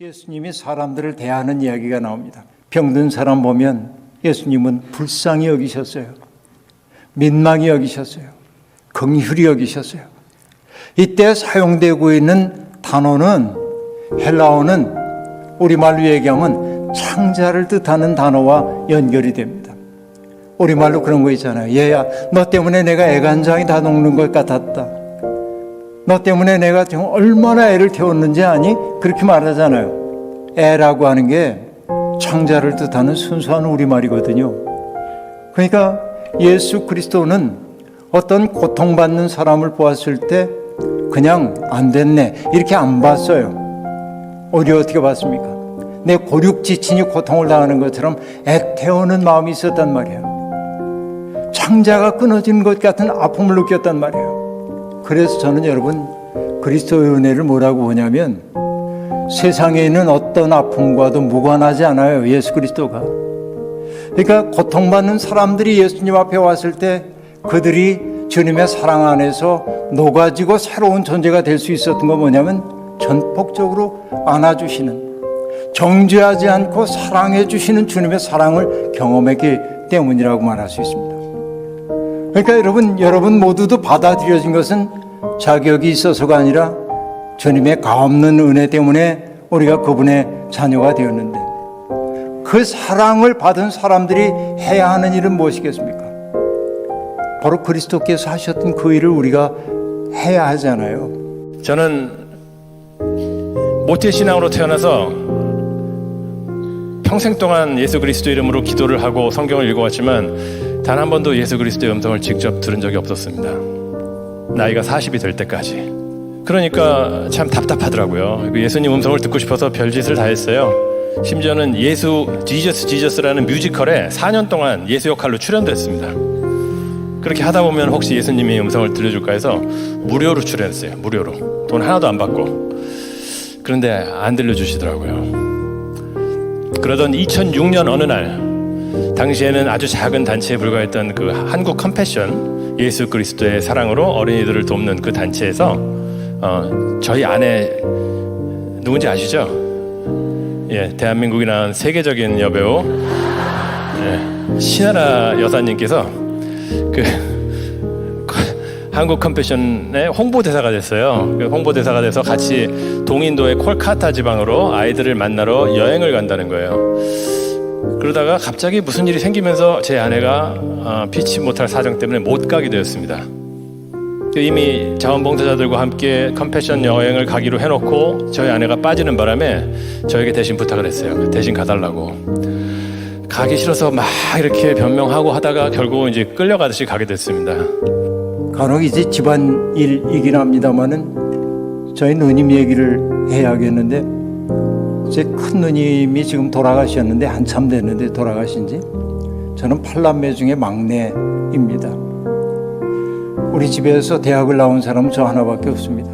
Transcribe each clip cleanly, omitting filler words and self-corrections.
예수님이 사람들을 대하는 이야기가 나옵니다. 병든 사람 보면 예수님은 불쌍히 여기셨어요. 민망히 여기셨어요. 긍휼히 여기셨어요. 이때 사용되고 있는 단어는 헬라어는 우리말로 얘기하면 창자를 뜻하는 단어와 연결이 됩니다. 우리말로 그런 거 있잖아요. 얘야, 너 때문에 내가 애간장이 다 녹는 것 같았다. 너 때문에 내가 지금 얼마나 애를 태웠는지 아니? 그렇게 말하잖아요. 애라고 하는 게 창자를 뜻하는 순수한 우리말이거든요. 그러니까 예수 그리스도는 어떤 고통받는 사람을 보았을 때 그냥 안 됐네 이렇게 안 봤어요. 오히려 어떻게 봤습니까? 내 고륙지친이 고통을 당하는 것처럼 애태우는 마음이 있었단 말이에요. 창자가 끊어지는 것 같은 아픔을 느꼈단 말이에요. 그래서 저는 여러분 그리스도의 은혜를 뭐라고 보냐면 세상에 있는 어떤 아픔과도 무관하지 않아요. 예수 그리스도가. 그러니까 고통받는 사람들이 예수님 앞에 왔을 때 그들이 주님의 사랑 안에서 녹아지고 새로운 존재가 될 수 있었던 건 뭐냐면 전폭적으로 안아주시는, 정죄하지 않고 사랑해 주시는 주님의 사랑을 경험했기 때문이라고 말할 수 있습니다. 그러니까 여러분 모두도 받아들여진 것은 자격이 있어서가 아니라 주님의 가없는 은혜 때문에 우리가 그분의 자녀가 되었는데, 그 사랑을 받은 사람들이 해야 하는 일은 무엇이겠습니까? 바로 그리스도께서 하셨던 그 일을 우리가 해야 하잖아요. 저는 모태신앙으로 태어나서 평생 동안 예수 그리스도 이름으로 기도를 하고 성경을 읽어왔지만 단 한 번도 예수 그리스도의 음성을 직접 들은 적이 없었습니다. 나이가 40이 될 때까지. 그러니까 참 답답하더라고요. 예수님 음성을 듣고 싶어서 별짓을 다 했어요. 심지어는 지저스라는 뮤지컬에 4년 동안 예수 역할로 출연도 했습니다. 그렇게 하다 보면 혹시 예수님이 음성을 들려줄까 해서 무료로 출연했어요. 무료로. 돈 하나도 안 받고. 그런데 안 들려주시더라고요. 그러던 2006년 어느 날, 당시에는 아주 작은 단체에 불과했던 그 한국 컴패션, 예수 그리스도의 사랑으로 어린이들을 돕는 그 단체에서 저희 아내 누군지 아시죠? 예, 대한민국이 낳은 세계적인 여배우 신하라 여사님께서 그 한국 컴패션의 홍보대사가 됐어요. 그 홍보대사가 돼서 같이 동인도의 콜카타 지방으로 아이들을 만나러 여행을 간다는 거예요. 그러다가 갑자기 무슨 일이 생기면서 제 아내가 피치 못할 사정 때문에 못 가게 되었습니다. 이미 자원봉사자들과 함께 컴패션 여행을 가기로 해놓고 저희 아내가 빠지는 바람에 저에게 대신 부탁을 했어요. 대신 가달라고. 가기 싫어서 막 이렇게 변명하고 하다가 결국은 이제 끌려가듯이 가게 됐습니다. 간혹 이제 집안일이긴 합니다만은 저희 누님 얘기를 해야겠는데, 제 큰 누님이 지금 돌아가셨는데 한참 됐는데 돌아가신 지. 저는 8남매 중에 막내입니다. 우리 집에서 대학을 나온 사람은 저 하나밖에 없습니다.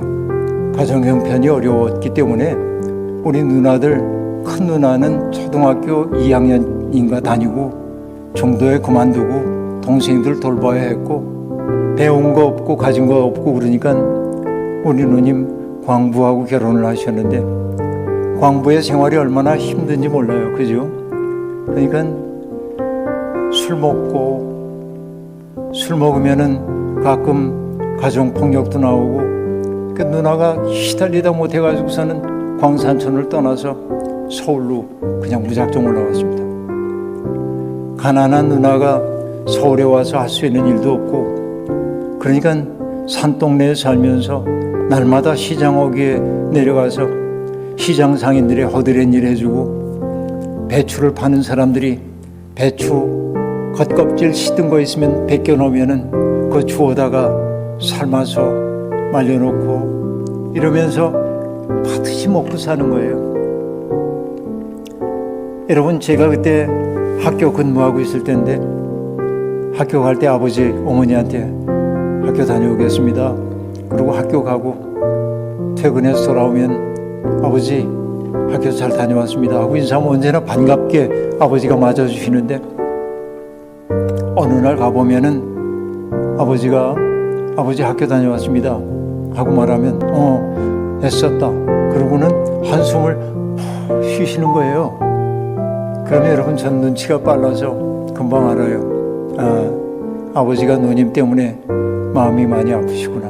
가정 형편이 어려웠기 때문에 우리 누나들, 큰 누나는 초등학교 2학년인가 다니고 중도에 그만두고 동생들 돌봐야 했고, 배운 거 없고 가진 거 없고 그러니까 우리 누님 광부하고 결혼을 하셨는데 광부의 생활이 얼마나 힘든지 몰라요. 그죠? 그러니까 술 먹으면은 가끔 가정폭력도 나오고, 그 누나가 시달리다 못해가지고서는 광산촌을 떠나서 서울로 그냥 무작정 올라왔습니다. 가난한 누나가 서울에 와서 할 수 있는 일도 없고, 그러니까 산동네에 살면서 날마다 시장어귀에 내려가서 시장 상인들의 허드렛 일 해주고, 배추를 파는 사람들이 배추 겉껍질 시든 거 있으면 벗겨놓으면은 그거 주워다가 삶아서 말려놓고 이러면서 파듯이 먹고 사는 거예요. 여러분, 제가 그때 학교 근무하고 있을 때인데 학교 갈 때 아버지 어머니한테 학교 다녀오겠습니다. 그리고 학교 가고 퇴근해서 돌아오면 아버지 학교 잘 다녀왔습니다 하고 인사하면 언제나 반갑게 아버지가 맞아주시는데, 어느 날 가보면은 아버지 학교 다녀왔습니다 하고 말하면 애썼다 그러고는 한숨을 푹 쉬시는 거예요. 그러면 여러분 전 눈치가 빨라서 금방 알아요. 아버지가 누님 때문에 마음이 많이 아프시구나.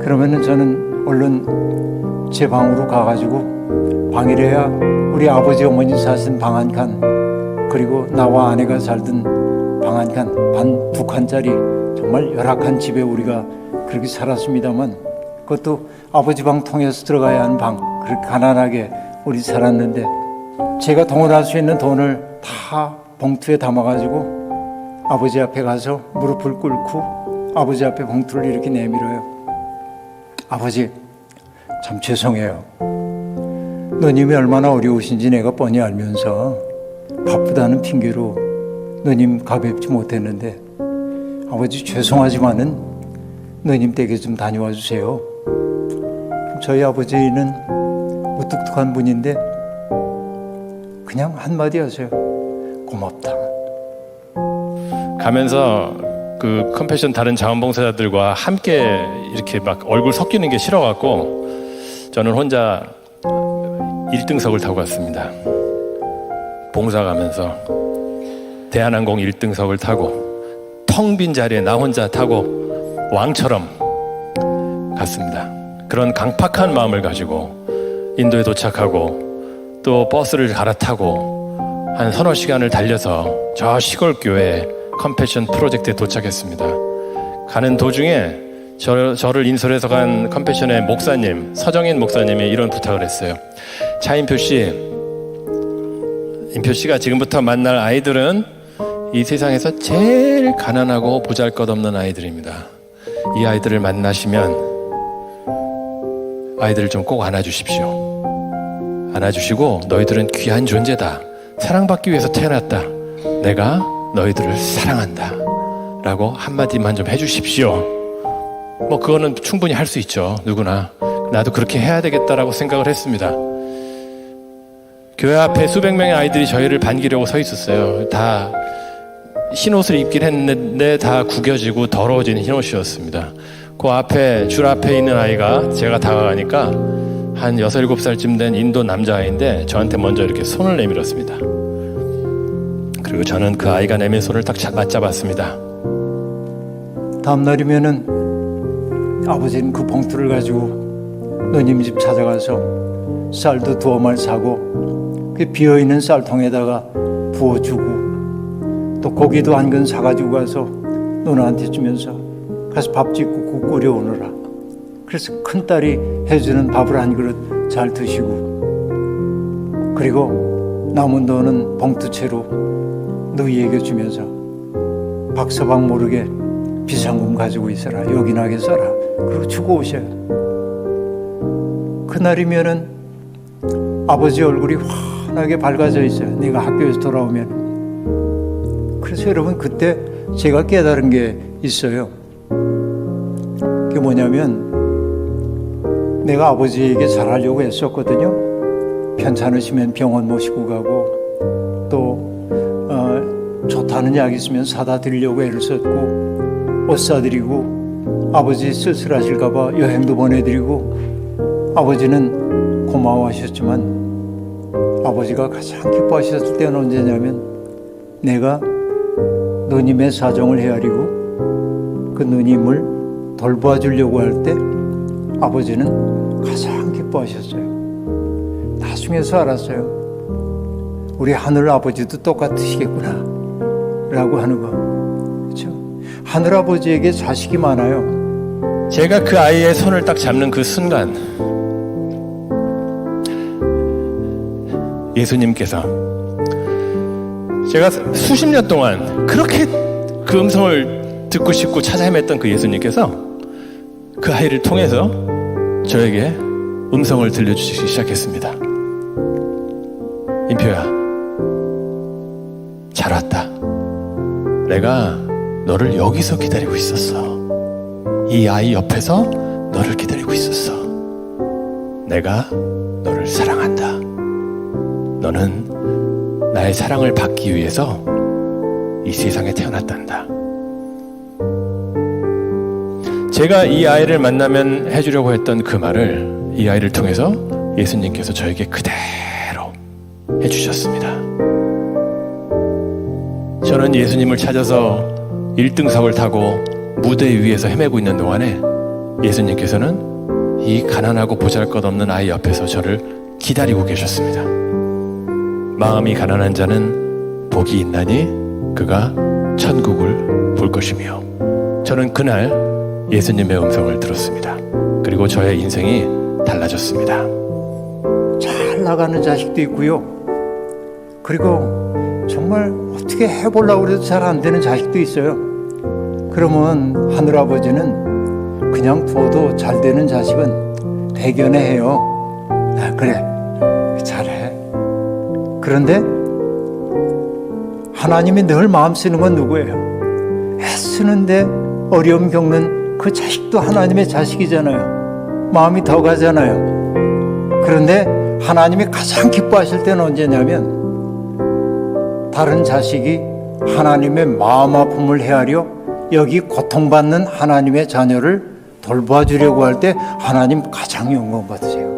그러면은 저는 얼른 제 방으로 가가지고 방이래야 우리 아버지 어머니 사신 방 한 칸, 그리고 나와 아내가 살던 방 한 칸, 반 두 칸짜리 정말 열악한 집에 우리가 그렇게 살았습니다만, 그것도 아버지 방 통해서 들어가야 하는 방, 그렇게 가난하게 우리 살았는데, 제가 동원할 수 있는 돈을 다 봉투에 담아가지고 아버지 앞에 가서 무릎을 꿇고 아버지 앞에 봉투를 이렇게 내밀어요. 아버지, 참 죄송해요. 누님이 얼마나 어려우신지 내가 뻔히 알면서 바쁘다는 핑계로 누님 가뵙지 못했는데, 아버지 죄송하지만은 누님 댁에 좀 다녀와 주세요. 저희 아버지는 무뚝뚝한 분인데 그냥 한마디 하세요. 고맙다. 가면서 그 컴패션 다른 자원봉사자들과 함께 이렇게 막 얼굴 섞이는 게 싫어갖고 저는 혼자 1등석을 타고 갔습니다. 봉사 가면서 대한항공 1등석을 타고 텅 빈 자리에 나 혼자 타고 왕처럼 갔습니다. 그런 강팍한 마음을 가지고 인도에 도착하고 또 버스를 갈아타고 한 서너 시간을 달려서 저 시골 교회 컴패션 프로젝트에 도착했습니다. 가는 도중에 저를 인솔해서 간 컴패션의 목사님, 서정인 목사님이 이런 부탁을 했어요. 차인표 씨, 인표 씨가 지금부터 만날 아이들은 이 세상에서 제일 가난하고 보잘것없는 아이들입니다. 이 아이들을 만나시면 아이들을 좀 꼭 안아주십시오. 안아주시고 너희들은 귀한 존재다. 사랑받기 위해서 태어났다. 내가 너희들을 사랑한다. 라고 한마디만 좀 해주십시오. 뭐 그거는 충분히 할 수 있죠. 누구나. 나도 그렇게 해야 되겠다라고 생각을 했습니다. 교회 앞에 수백 명의 아이들이 저희를 반기려고 서 있었어요. 다 흰옷을 입긴 했는데 다 구겨지고 더러워진 흰옷이었습니다. 그 앞에, 줄 앞에 있는 아이가 제가 다가가니까 한 6, 7살쯤 된 인도 남자아이인데 저한테 먼저 이렇게 손을 내밀었습니다. 그리고 저는 그 아이가 내민 손을 딱 맞잡았습니다. 다음 날이면은 아버지는 그 봉투를 가지고 누님 집 찾아가서 쌀도 2어말 사고 그 비어있는 쌀통에다가 부어주고 또 고기도 한 근 사가지고 가서 누나한테 주면서 가서 밥 짓고 국 끓여 오느라. 그래서 큰딸이 해주는 밥을 한 그릇 잘 드시고, 그리고 남은 돈은 봉투채로 너희에게 주면서 박서방 모르게 비상금 가지고 있어라. 요긴하게 써라. 그리고 주고 오셔요. 그날이면은 아버지 얼굴이 환하게 밝아져 있어요. 내가 학교에서 돌아오면. 그래서 여러분, 그때 제가 깨달은 게 있어요. 그게 뭐냐면, 내가 아버지에게 잘하려고 했었거든요. 편찮으시면 병원 모시고 가고, 또 좋다는 약 있으면 사다 드리려고 애를 썼고, 옷 사드리고, 아버지 쓸쓸하실까 봐 여행도 보내드리고. 아버지는 고마워하셨지만 아버지가 가장 기뻐하셨을 때는 언제냐면, 내가 누님의 사정을 헤아리고 그 누님을 돌봐주려고 할 때 아버지는 가장 기뻐하셨어요. 나중에서 알았어요. 우리 하늘 아버지도 똑같으시겠구나 라고 하는 거. 그렇죠? 하늘 아버지에게 자식이 많아요. 제가 그 아이의 손을 딱 잡는 그 순간 예수님께서, 제가 수십 년 동안 그렇게 그 음성을 듣고 싶고 찾아 헤맸던 그 예수님께서 그 아이를 통해서 저에게 음성을 들려주시기 시작했습니다. 인표야, 잘 왔다. 내가 너를 여기서 기다리고 있었어. 이 아이 옆에서 너를 기다리고 있었어. 내가 너를 사랑한다. 너는 나의 사랑을 받기 위해서 이 세상에 태어났단다. 제가 이 아이를 만나면 해주려고 했던 그 말을 이 아이를 통해서 예수님께서 저에게 그대로 해주셨습니다. 저는 예수님을 찾아서 1등석을 타고 무대 위에서 헤매고 있는 동안에 예수님께서는 이 가난하고 보잘것없는 아이 옆에서 저를 기다리고 계셨습니다. 마음이 가난한 자는 복이 있나니 그가 천국을 볼 것이며, 저는 그날 예수님의 음성을 들었습니다. 그리고 저의 인생이 달라졌습니다. 잘 나가는 자식도 있고요. 그리고 정말 어떻게 해보려고 해도 잘 안 되는 자식도 있어요. 그러면 하늘아버지는 그냥 둬도 잘 되는 자식은 대견해해요. 아, 그래, 잘해. 그런데 하나님이 늘 마음 쓰는 건 누구예요? 애쓰는데 어려움 겪는 그 자식도 하나님의 자식이잖아요. 마음이 더 가잖아요. 그런데 하나님이 가장 기뻐하실 때는 언제냐면, 다른 자식이 하나님의 마음 아픔을 헤아려 여기 고통받는 하나님의 자녀를 돌봐주려고 할 때 하나님 가장 영광 받으세요.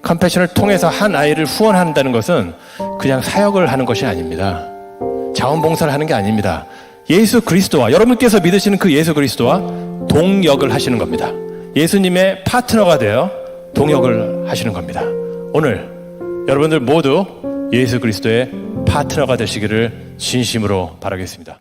컴패션을 통해서 한 아이를 후원한다는 것은 그냥 사역을 하는 것이 아닙니다. 자원봉사를 하는 게 아닙니다. 예수 그리스도와, 여러분께서 믿으시는 그 예수 그리스도와 동역을 하시는 겁니다. 예수님의 파트너가 되어 동역을 하시는 겁니다. 오늘 여러분들 모두 예수 그리스도의 파트너가 되시기를 진심으로 바라겠습니다.